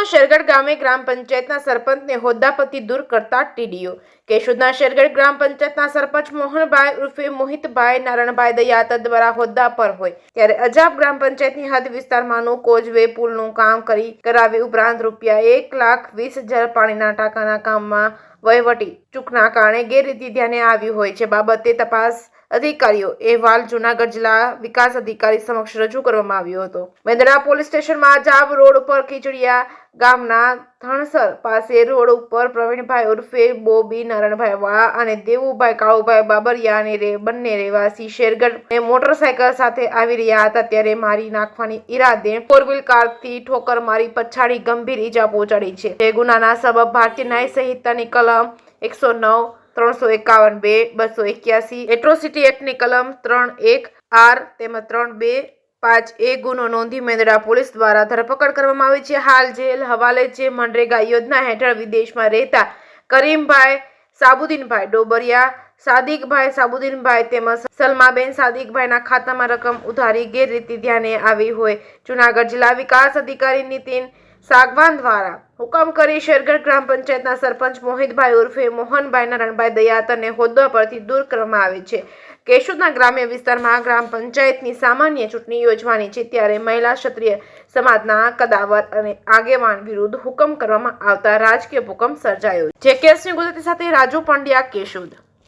શેરગઢ ગામે ગ્રામ પંચાયતના સરપંચને હોદ્દા પરથી દૂર કરતા ટીડીઓ। કેશોદના શેરગઢ ગ્રામ પંચાયતના સરપંચ મોહનભાઈ ઉર્ફે મોહિતભાઈ નારણભાઈ દયાતા દ્વારા હોદ્દા પર હોય ત્યારે અજાબ ગ્રામ પંચાયતની હદ વિસ્તારમાંનું કોઝવે પુલનું કામ કરાવી ઉપરાંત ₹1,20,000 પાણીના ટાંકાના કામમાં વહીવટી ચૂકના કારણે ગેરરીતિ ધ્યાને આવી હોય છે। બાબતે તપાસ અધિકારીઓ અહેવાલ જૂનાગઢ જિલ્લા વિકાસ અધિકારી સમક્ષ રજૂ કરવામાં આવ્યો હતો। મેંદરડા પોલીસ સ્ટેશનમાં અજાબ રોડ ઉપર ખીચડીયા ગામના ધણસર પાસે રોડ ઉપર પ્રવીણભાઈ ઉર્ફે બોબી નારણભાઈ વાળા અને દેવુભાઈ કાળુભાઈ બાબરિયા અને બંને રહેવાસી શેરગઢ મોટરસાયકલ સાથે આવી રહ્યા હતા ત્યારે મારી નાખવાની ઈરાદે ફોરવ્હીલ કારથી ઠોકર મારી પછાડી ગંભીર ઈજા પહોંચાડી છે। તે ગુનાના સબબ ભારતીય ન્યાય સંહિતાની કલમ 109, 351(2), 281 એટ્રોસિટી એક્ટની કલમ 3(1)R તેમજ 3(2)(5)A ગુનો નોંધી મેંદરડા પોલીસ દ્વારા ધરપકડ કરવામાં આવી છે। હાલ જેલ હવાલે છે। મનરેગા યોજના હેઠળ વિદેશમાં રહેતા કરીમભાઈ સાબુદ્દીનભાઈ ડોબરિયા, સાદિકભાઈ સાબુદ્દીનભાઈ તેમજ સલમાબેન સાદિકભાઈના ખાતામાં રકમ ઉધારી ગેરરીતિ ધ્યાને આવી હોય જૂનાગઢ જિલ્લા વિકાસ અધિકારી નીતિન સાગવાન દ્વારા હુકમ કરી શેરગઢ ગ્રામ પંચાયતના સરપંચ મોહિતભાઈ ઉર્ફે મોહનભાઈ નારણભાઈ દયાતાને હોદ્દા પરથી દૂર કરવામાં આવે છે। કેશોદના ગ્રામ્ય વિસ્તારમાં ગ્રામ પંચાયતની સામાન્ય ચૂંટણી યોજવાની છે ત્યારે મહિલા ક્ષત્રિય સમાજના કદાવર અને આગેવાન વિરુદ્ધ હુકમ કરવામાં આવતા રાજકીય ભૂકંપ સર્જાયો છે। કેસની ગુજરાતી સાથે રાજુ પંડ્યા, કેશોદ।